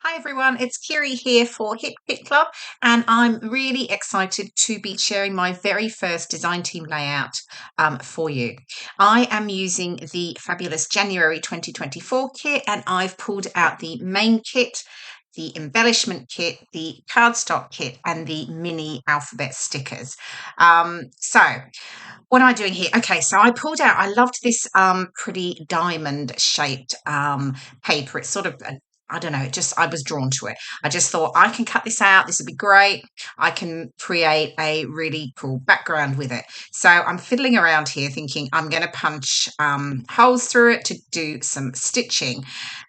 Hi everyone, it's KIREI here for Hip Kit Club, and I'm really excited to be sharing my very first design team layout for you. I am using the fabulous January 2024 kit, and I've pulled out the main kit, the embellishment kit, the cardstock kit, and the mini alphabet stickers. So what am I doing here? Okay, so I pulled out, I loved this pretty diamond shaped paper. It's sort of I don't know, I was drawn to it. I just thought I can cut this out. This would be great. I can create a really cool background with it. So I'm fiddling around here thinking I'm going to punch holes through it to do some stitching.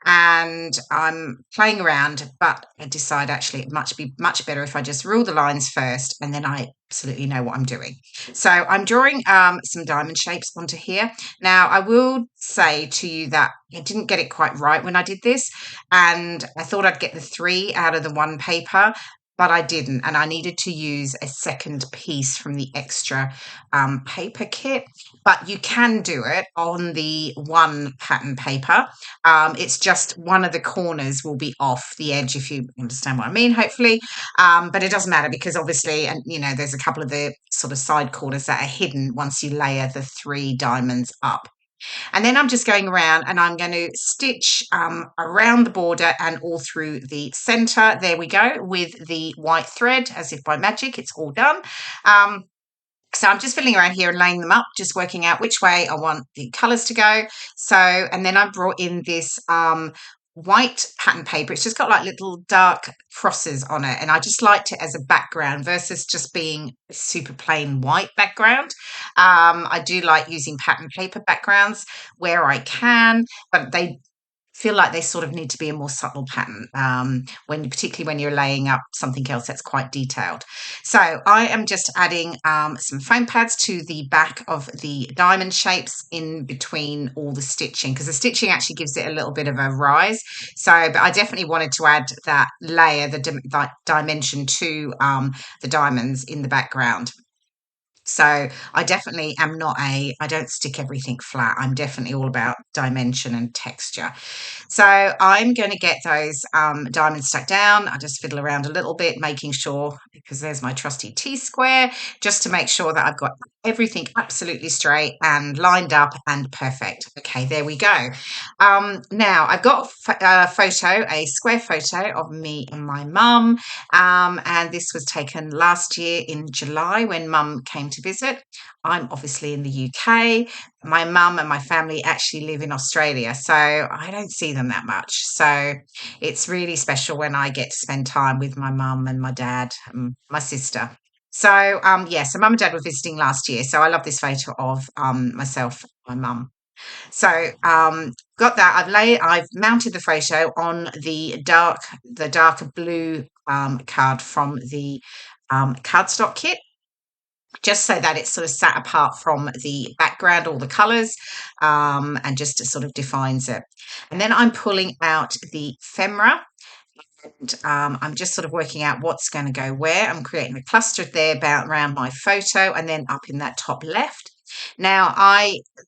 And I'm playing around, but I decide actually it might be much better if I just rule the lines first and then I absolutely know what I'm doing. So I'm drawing some diamond shapes onto here. Now, I will say to you that I didn't get it quite right when I did this, and I thought I'd get the three out of the one paper, but I didn't, and I needed to use a second piece from the extra paper kit. But you can do it on the one pattern paper. It's just one of the corners will be off the edge, if you understand what I mean, hopefully. But it doesn't matter because obviously, and there's a couple of the sort of side corners that are hidden once you layer the three diamonds up. And then I'm just going around and I'm going to stitch around the border and all through the center. There we go, with the white thread, as if by magic, it's all done. So I'm just fiddling around here and laying them up, just working out which way I want the colours to go. So, and then I brought in this white pattern paper. It's just got like little dark crosses on it, and I just liked it as a background versus just being a super plain white background. I do like using pattern paper backgrounds where I can, but they feel like they sort of need to be a more subtle pattern particularly when you're laying up something else that's quite detailed. So I am just adding some foam pads to the back of the diamond shapes in between all the stitching, because the stitching actually gives it a little bit of a rise. So, but I definitely wanted to add that layer, the dimension to the diamonds in the background. So I definitely am not I don't stick everything flat. I'm definitely all about dimension and texture. So I'm going to get those diamonds stuck down. I just fiddle around a little bit, making sure, because there's my trusty T-square, just to make sure that I've got everything absolutely straight and lined up and perfect. Okay, there we go. Now I've got a square photo of me and my mum, and this was taken last year in July when mum came to visit. I'm obviously in the UK. My mum and my family actually live in Australia, so I don't see them that much. So it's really special when I get to spend time with my mum and my dad and my sister. So so mum and dad were visiting last year. So I love this photo of myself and my mum. So got that. I've mounted the photo on the darker blue card from the cardstock kit, just so that it's sort of sat apart from the background, all the colours, and just sort of defines it. And then I'm pulling out the ephemera, and I'm just sort of working out what's going to go where. I'm creating a cluster there around my photo and then up in that top left. Now,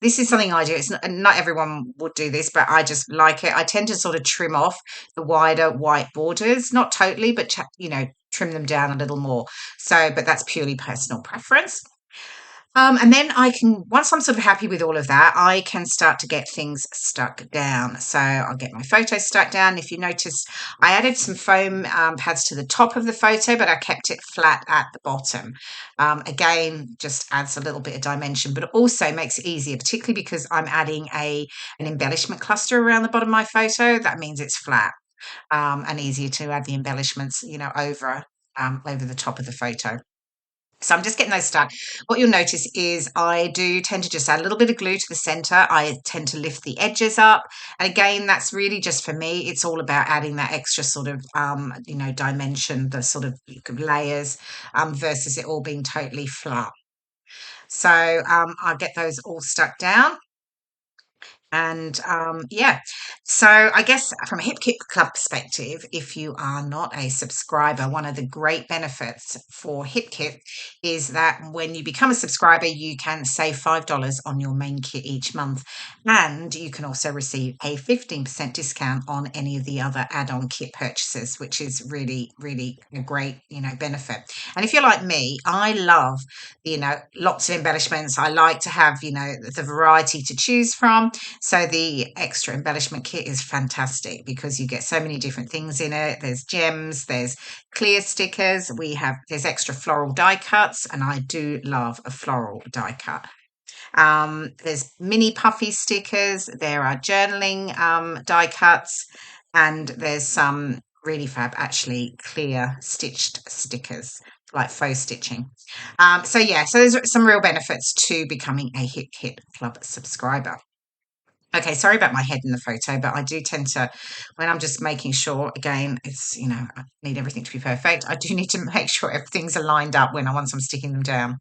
this is something I do. It's not everyone would do this, but I just like it. I tend to sort of trim off the wider white borders, not totally, but trim them down a little more. So, but that's purely personal preference. And then once I'm sort of happy with all of that, I can start to get things stuck down. So I'll get my photo stuck down. If you notice, I added some foam pads to the top of the photo, but I kept it flat at the bottom. Again, just adds a little bit of dimension, but it also makes it easier, particularly because I'm adding an embellishment cluster around the bottom of my photo. That means it's flat and easier to add the embellishments, over the top of the photo. So I'm just getting those started. What you'll notice is I do tend to just add a little bit of glue to the center. I tend to lift the edges up. And again, that's really just for me. It's all about adding that extra sort of, dimension, the sort of layers versus it all being totally flat. So I'll get those all stuck down. And yeah, so I guess from a Hip Kit Club perspective, if you are not a subscriber, one of the great benefits for Hip Kit is that when you become a subscriber, you can save $5 on your main kit each month. And you can also receive a 15% discount on any of the other add-on kit purchases, which is really, really a great, benefit. And if you're like me, I love, lots of embellishments. I like to have, the variety to choose from. So the extra embellishment kit is fantastic because you get so many different things in it. There's gems, there's clear stickers, there's extra floral die cuts, and I do love a floral die cut. There's mini puffy stickers, there are journaling die cuts, and there's some really fab, actually clear stitched stickers like faux stitching. So yeah, so there's some real benefits to becoming a Hip Kit Club subscriber. Okay, sorry about my head in the photo, but I do tend to, when I'm just making sure, again, I need everything to be perfect. I do need to make sure everything's aligned up once I'm sticking them down.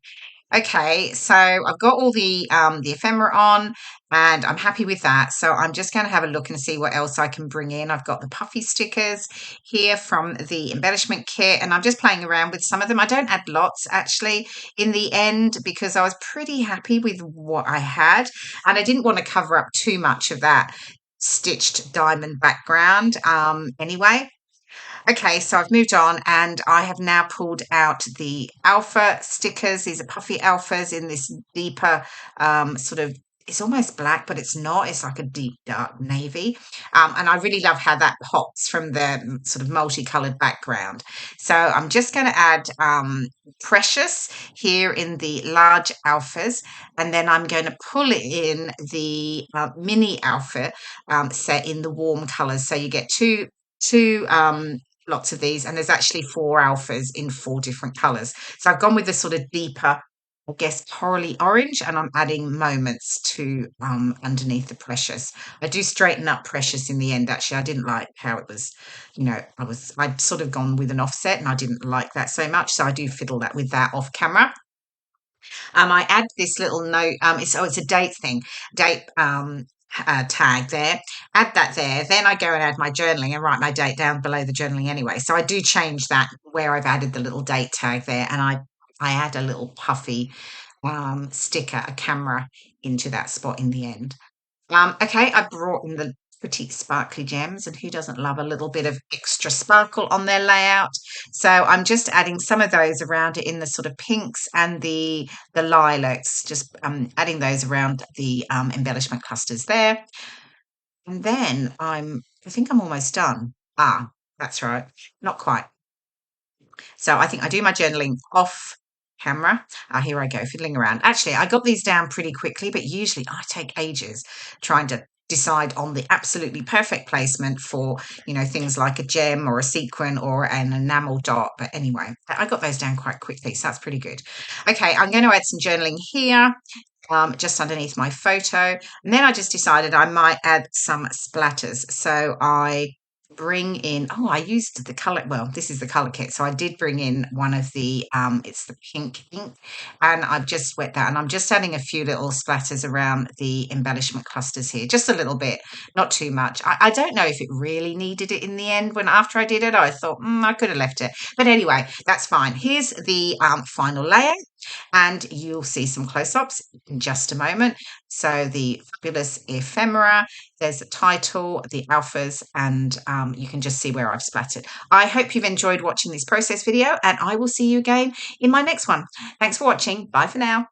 Okay, so I've got all the ephemera on and I'm happy with that. So I'm just going to have a look and see what else I can bring in. I've got the puffy stickers here from the embellishment kit and I'm just playing around with some of them. I don't add lots actually in the end because I was pretty happy with what I had and I didn't want to cover up too much of that stitched diamond background anyway. Okay, so I've moved on and I have now pulled out the alpha stickers. These are puffy alphas in this deeper sort of, it's almost black, but it's not. It's like a deep dark navy. And I really love how that pops from the sort of multicolored background. So I'm just going to add Precious here in the large alphas. And then I'm going to pull it in the mini alpha set in the warm colors. So you get two lots of these, and there's actually 4 alphas in 4 different colors. So I've gone with the sort of deeper, I guess, corally orange, and I'm adding Moments to underneath the Precious. I do straighten up Precious in the end. Actually, I didn't like how it was, I'd sort of gone with an offset, and I didn't like that so much. So I do fiddle that with that off camera. I add this little note. It's a date thing, date tag there. Add that there. Then I go and add my journaling and write my date down below the journaling anyway. So I do change that where I've added the little date tag there, and I add a little puffy sticker, a camera into that spot in the end. Okay, I brought in the pretty sparkly gems, and who doesn't love a little bit of extra sparkle on their layout? So I'm just adding some of those around it in the sort of pinks and the lilacs, just adding those around the embellishment clusters there. And then I think I'm almost done. Ah, that's right, not quite. So I think I do my journaling off camera. Here I go, fiddling around. Actually, I got these down pretty quickly, but usually I take ages trying to decide on the absolutely perfect placement for, things like a gem or a sequin or an enamel dot. But anyway, I got those down quite quickly, so that's pretty good. Okay, I'm going to add some journaling here. Just underneath my photo. And then I just decided I might add some splatters. So I bring in, I used the color, well, this is the color kit. So I did bring in one of it's the pink ink, and I've just wet that, and I'm just adding a few little splatters around the embellishment clusters here, just a little bit, not too much. I don't know if it really needed it in the end. When after I did it, I thought I could have left it, but anyway, that's fine. Here's the final layer, and you'll see some close-ups in just a moment. So the fabulous ephemera, there's the title, the alphas, and you can just see where I've splattered. I hope you've enjoyed watching this process video, and I will see you again in my next one. Thanks for watching. Bye for now.